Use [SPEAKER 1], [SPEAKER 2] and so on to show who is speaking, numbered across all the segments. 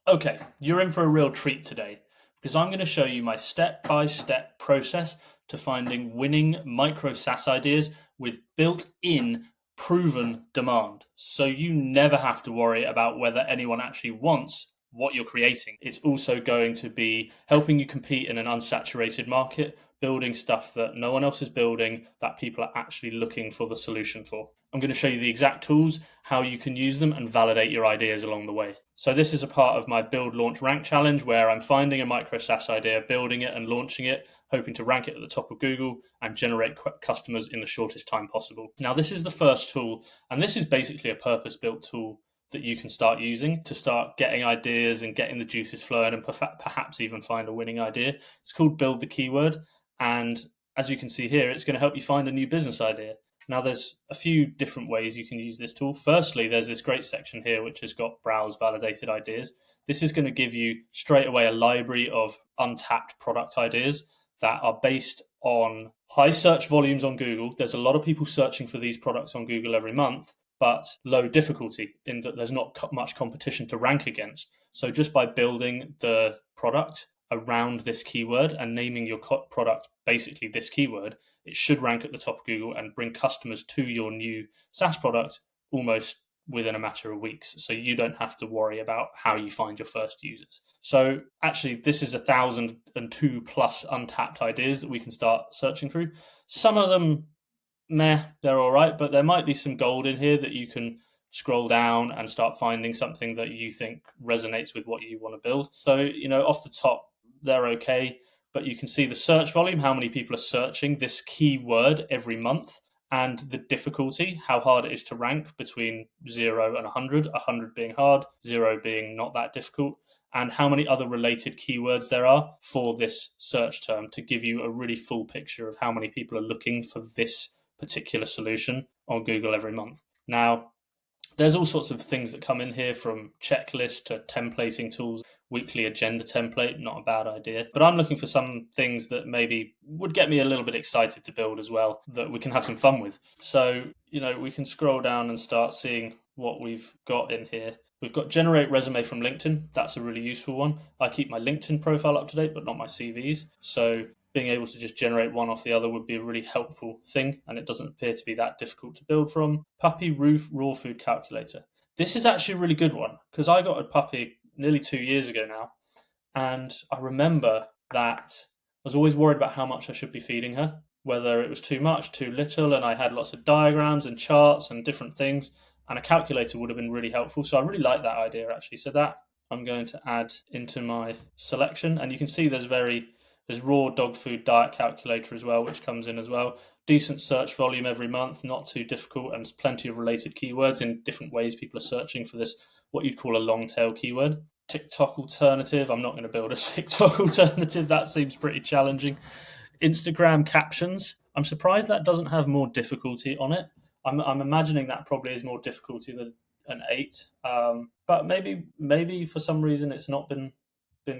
[SPEAKER 1] Okay, you're in for a real treat today because I'm going to show you my step-by-step process to finding winning micro SaaS ideas with built-in proven demand. So you never have to worry about whether anyone actually wants what you're creating. It's also going to be helping you compete in an unsaturated market, building stuff that no one else is building, that people are actually looking for the solution for. I'm going to show you the exact tools, how you can use them, and validate your ideas along the way. So this is a part of my build, launch, rank challenge where I'm finding a micro SaaS idea, building it and launching it, hoping to rank it at the top of Google and generate customers in the shortest time possible. Now, this is the first tool, and this is basically a purpose-built tool that you can start using to start getting ideas and getting the juices flowing and perhaps even find a winning idea. It's called Build the Keyword. And as you can see here, it's going to help you find a new business idea. Now, there's a few different ways you can use this tool. Firstly, there's this great section here which has got browse validated ideas. This is going to give you straight away a library of untapped product ideas that are based on high search volumes on Google. There's a lot of people searching for these products on Google every month, but low difficulty in that there's not much competition to rank against. So just by building the product around this keyword and naming your product basically this keyword, it should rank at the top of Google and bring customers to your new SaaS product almost within a matter of weeks. So you don't have to worry about how you find your first users. So actually, this is 1,002 plus untapped ideas that we can start searching through. Some of them, meh, they're all right, but there might be some gold in here that you can scroll down and start finding something that you think resonates with what you want to build. So, off the top, they're okay, but you can see the search volume, how many people are searching this keyword every month, and the difficulty, how hard it is to rank between 0 and 100, 100 being hard, 0 being not that difficult, and how many other related keywords there are for this search term to give you a really full picture of how many people are looking for this particular solution on Google every month. Now, there's all sorts of things that come in here, from checklists to templating tools, weekly agenda template, not a bad idea. But I'm looking for some things that maybe would get me a little bit excited to build as well, that we can have some fun with. So, we can scroll down and start seeing what we've got in here. We've got generate resume from LinkedIn. That's a really useful one. I keep my LinkedIn profile up to date, but not my CVs. So being able to just generate one off the other would be a really helpful thing, and it doesn't appear to be that difficult to build from. Puppy roof raw food calculator. This is actually a really good one because I got a puppy nearly 2 years ago now, and I remember that I was always worried about how much I should be feeding her, whether it was too much, too little, and I had lots of diagrams and charts and different things, and a calculator would have been really helpful. So I really like that idea actually. So that I'm going to add into my selection, and you can see there's raw dog food diet calculator as well, which comes in as well. Decent search volume every month, not too difficult, and plenty of related keywords in different ways people are searching for this, what you'd call a long tail keyword. TikTok alternative. I'm not going to build a TikTok alternative. That seems pretty challenging. Instagram captions. I'm surprised that doesn't have more difficulty on it. I'm imagining that probably is more difficulty than an 8. But maybe for some reason it's not been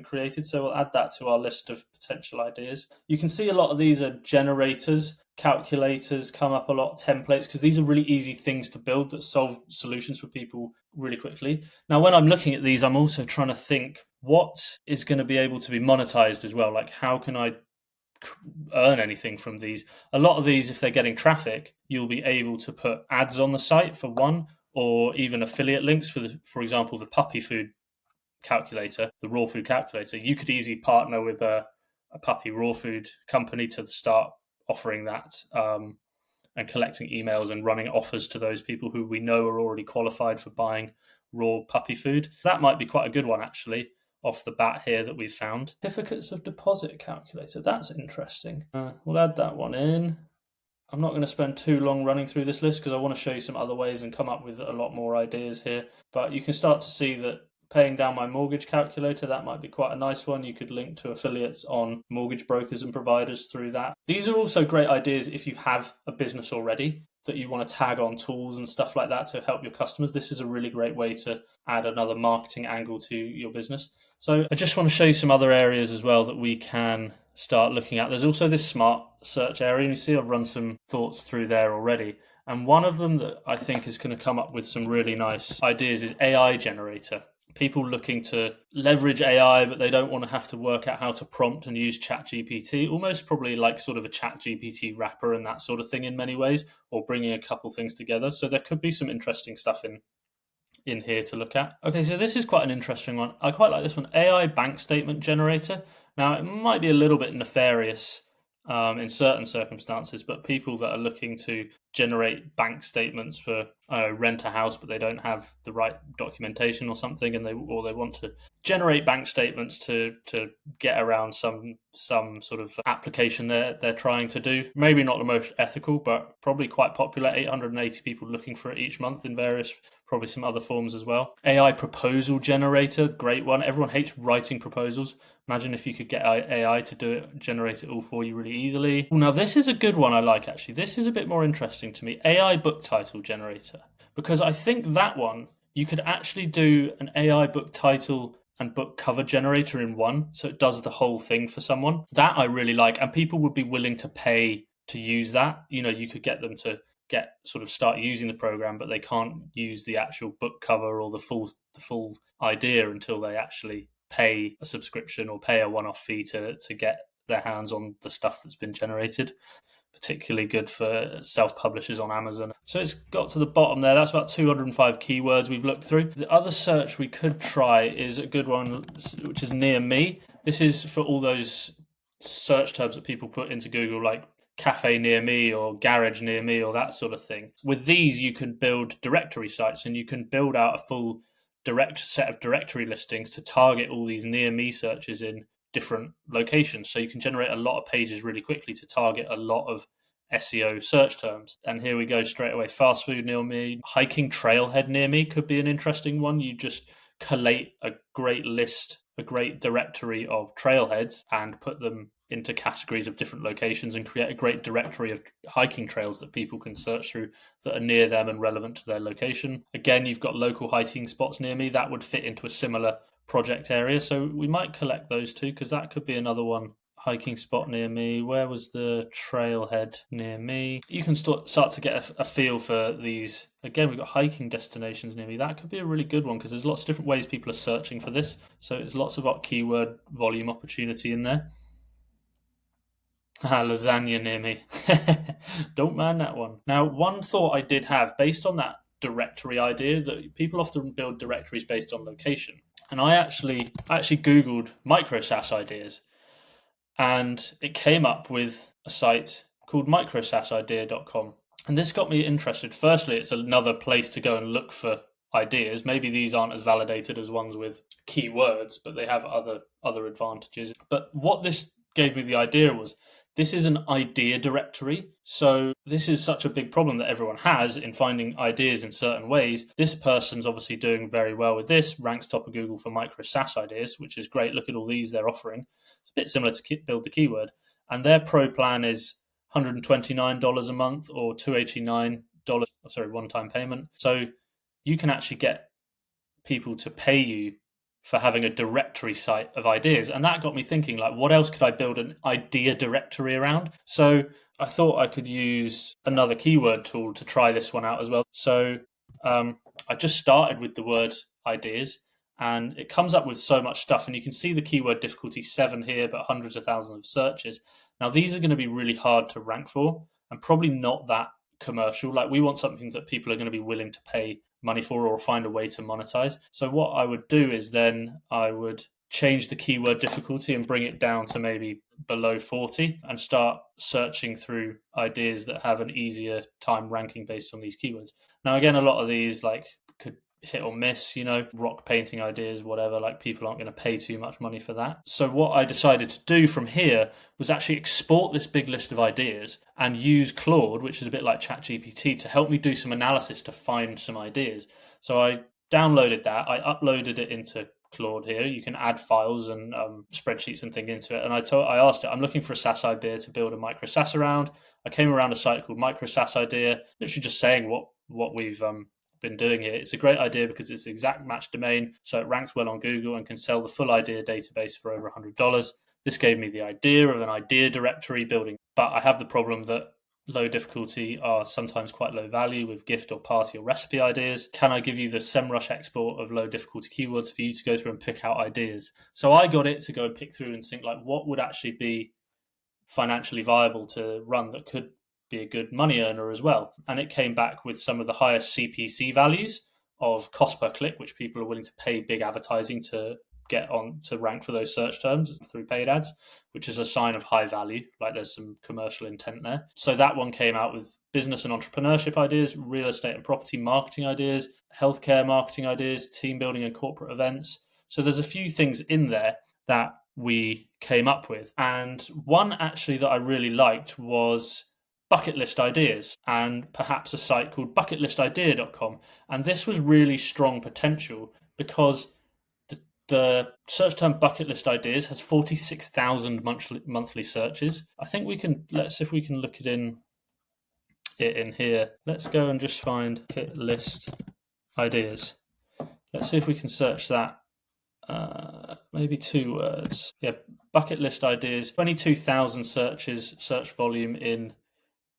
[SPEAKER 1] created. So we'll add that to our list of potential ideas. You can see a lot of these are generators, calculators come up a lot, templates, because these are really easy things to build that solve solutions for people really quickly. Now, when I'm looking at these, I'm also trying to think what is going to be able to be monetized as well. Like, how can I earn anything from these? A lot of these, if they're getting traffic, you'll be able to put ads on the site for one, or even affiliate links for example, the puppy food calculator, the raw food calculator. You could easily partner with a puppy raw food company to start offering that, and collecting emails and running offers to those people who we know are already qualified for buying raw puppy food. That might be quite a good one actually off the bat here that we've found. Certificates of deposit calculator. That's interesting. We'll add that one in. I'm not going to spend too long running through this list because I want to show you some other ways and come up with a lot more ideas here. But you can start to see that paying down my mortgage calculator, that might be quite a nice one. You could link to affiliates on mortgage brokers and providers through that. These are also great ideas if you have a business already that you want to tag on tools and stuff like that to help your customers. This is a really great way to add another marketing angle to your business. So I just want to show you some other areas as well that we can start looking at. There's also this smart search area, and you see I've run some thoughts through there already. And one of them that I think is going to come up with some really nice ideas is AI generator. people looking to leverage AI, but they don't want to have to work out how to prompt and use ChatGPT, almost probably like sort of a ChatGPT wrapper and that sort of thing in many ways, or bringing a couple things together. So there could be some interesting stuff in here to look at. Okay, so this is quite an interesting one. I quite like this one, AI bank statement generator. Now, it might be a little bit nefarious in certain circumstances, but people that are looking to generate bank statements for rent a house, but they don't have the right documentation or something, and they want to generate bank statements to get around some sort of application they're trying to do. Maybe not the most ethical, but probably quite popular. 880 people looking for it each month in various, probably some other forms as well. AI proposal generator, great one. Everyone hates writing proposals. Imagine if you could get AI to do it, generate it all for you really easily. Now, this is a good one I like, actually. This is a bit more interesting to me. AI book title generator. Because I think that one, you could actually do an AI book title and book cover generator in one. So it does the whole thing for someone. That I really like. And people would be willing to pay to use that. You know, you could get them to start using the program, but they can't use the actual book cover or the full idea until they actually pay a subscription or pay a one-off fee to get their hands on the stuff that's been generated. Particularly good for self-publishers on Amazon. So it's got to the bottom there. That's about 205 keywords we've looked through. The other search we could try is a good one, which is near me. This is for all those search terms that people put into Google, like cafe near me or garage near me or that sort of thing. With these, you can build directory sites and you can build out a full direct set of directory listings to target all these near me searches in different locations. So you can generate a lot of pages really quickly to target a lot of SEO search terms. And here we go straight away. Fast food near me, hiking trailhead near me could be an interesting one. You just collate a great list, a great directory of trailheads and put them into categories of different locations and create a great directory of hiking trails that people can search through that are near them and relevant to their location. Again, you've got local hiking spots near me. That would fit into a similar project area. So we might collect those two because that could be another one. Hiking spot near me. Where was the trailhead near me? You can start to get a feel for these. Again, we've got hiking destinations near me. That could be a really good one because there's lots of different ways people are searching for this. So it's lots of keyword volume opportunity in there. Lasagna near me. Don't mind that one. Now, one thought I did have based on that directory idea that people often build directories based on location. And I actually Googled micro-SaaS ideas and it came up with a site called micro-SaaSidea.com. And this got me interested. Firstly, it's another place to go and look for ideas. Maybe these aren't as validated as ones with keywords, but they have other advantages. But what this gave me the idea was this is an idea directory. So this is such a big problem that everyone has in finding ideas in certain ways. This person's obviously doing very well with this, ranks top of Google for micro SaaS ideas, which is great. Look at all these they're offering. It's a bit similar to Build the Keyword. And their pro plan is $129 a month or $289, one-time payment. So you can actually get people to pay you for having a directory site of ideas. And that got me thinking, like, what else could I build an idea directory around? So I thought I could use another keyword tool to try this one out as well. So I just started with the word ideas and it comes up with so much stuff. And you can see the keyword difficulty 7 here, but hundreds of thousands of searches. Now, these are going to be really hard to rank for and probably not that commercial. Like, we want something that people are going to be willing to pay money for or find a way to monetize. So what I would do is then I would change the keyword difficulty and bring it down to maybe below 40 and start searching through ideas that have an easier time ranking based on these keywords. Now, again, a lot of these like could hit or miss, rock painting ideas, whatever, like people aren't going to pay too much money for that. So what I decided to do from here was actually export this big list of ideas and use Claude, which is a bit like ChatGPT, to help me do some analysis to find some ideas. So I downloaded that, I uploaded it into Claude here. You can add files and spreadsheets and things into it. And I asked it, I'm looking for a SaaS idea to build a micro SaaS around. I came around a site called Micro SaaS Idea, literally just saying what we've been doing here. It's a great idea because it's the exact match domain, so it ranks well on Google and can sell the full idea database for over $100. This gave me the idea of an idea directory building, but I have the problem that low difficulty are sometimes quite low value with gift or party or recipe ideas. Can I give you the SEMrush export of low difficulty keywords for you to go through and pick out ideas? So I got it to go and pick through and think like what would actually be financially viable to run that could be a good money earner as well. And it came back with some of the highest CPC values of cost per click, which people are willing to pay big advertising to get on to rank for those search terms through paid ads, which is a sign of high value, like there's some commercial intent there. So that one came out with business and entrepreneurship ideas, real estate and property marketing ideas, healthcare marketing ideas, team building and corporate events. So there's a few things in there that we came up with. And one actually that I really liked was bucket list ideas, and perhaps a site called bucketlistidea.com. And this was really strong potential because the search term bucket list ideas has 46,000 monthly searches. I think we can, let's see if we can look it in here. Let's go and just find bucket list ideas. Let's see if we can search that. Maybe 2 words. Yeah, bucket list ideas. 22,000 search volume in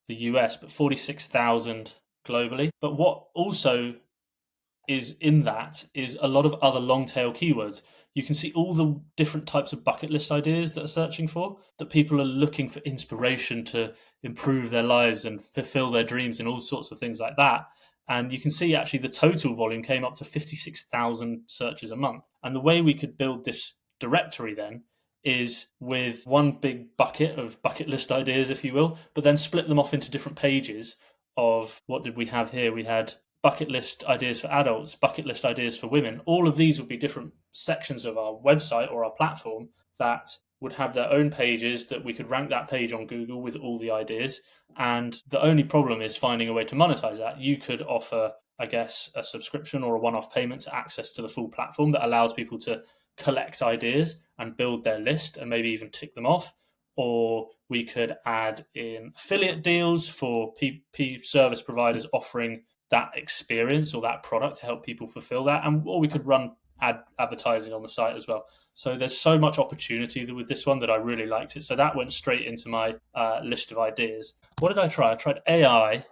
[SPEAKER 1] the US, but 46,000 globally. But what also is in that is a lot of other long tail keywords. You can see all the different types of bucket list ideas that are searching for, that people are looking for inspiration to improve their lives and fulfill their dreams and all sorts of things like that. And you can see actually the total volume came up to 56,000 searches a month. And the way we could build this directory then is with one big bucket of bucket list ideas, if you will, but then split them off into different pages of what did we have here? We had bucket list ideas for adults, bucket list ideas for women. All of these would be different sections of our website or our platform that would have their own pages that we could rank that page on Google with all the ideas. And the only problem is finding a way to monetize that. You could offer, I guess, a subscription or a one-off payment to access to the full platform that allows people to collect ideas and build their list and maybe even tick them off. Or we could add in affiliate deals for service providers offering that experience or that product to help people fulfill that. And or we could run advertising on the site as well. So there's so much opportunity with this one that I really liked it. So that went straight into my list of ideas. What did I try? I tried AI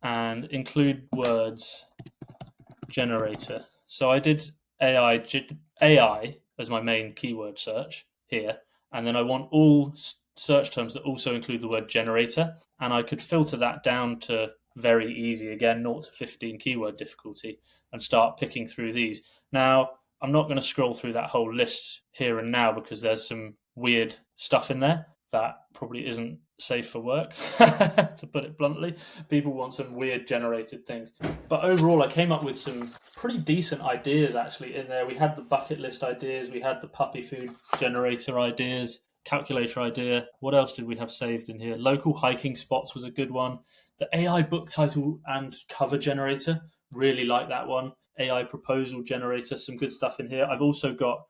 [SPEAKER 1] and include words generator. So I did AI as my main keyword search here. And then I want all search terms that also include the word generator. And I could filter that down to very easy, again, 0 to 15 keyword difficulty, and start picking through these. Now, I'm not going to scroll through that whole list here and now because there's some weird stuff in there that probably isn't safe for work, to put it bluntly. People want some weird generated things. But overall, I came up with some pretty decent ideas actually in there. We had the bucket list ideas, we had the puppy food generator ideas, calculator idea. What else did we have saved in here? Local hiking spots was a good one. The AI book title and cover generator, really like that one. AI proposal generator, some good stuff in here. I've also got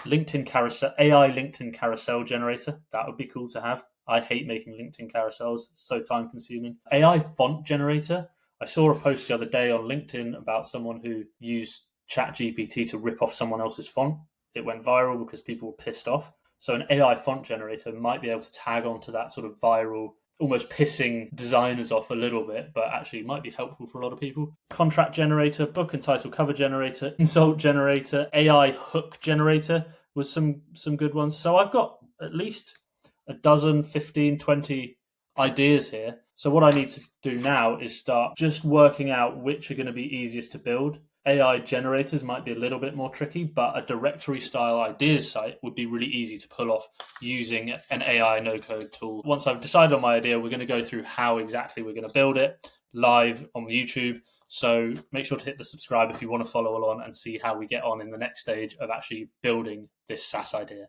[SPEAKER 1] LinkedIn carousel, AI LinkedIn carousel generator. That would be cool to have. I hate making LinkedIn carousels. It's so time consuming. AI font generator. I saw a post the other day on LinkedIn about someone who used ChatGPT to rip off someone else's font. It went viral because people were pissed off. So an AI font generator might be able to tag onto that sort of viral, almost pissing designers off a little bit, but actually might be helpful for a lot of people. Contract generator, book and title cover generator, insult generator, AI hook generator was some good ones. So I've got at least a dozen, 15, 20 ideas here. So what I need to do now is start just working out which are going to be easiest to build. AI generators might be a little bit more tricky, but a directory style ideas site would be really easy to pull off using an AI no-code tool. Once I've decided on my idea, we're going to go through how exactly we're going to build it live on YouTube. So make sure to hit the subscribe if you want to follow along and see how we get on in the next stage of actually building this SaaS idea.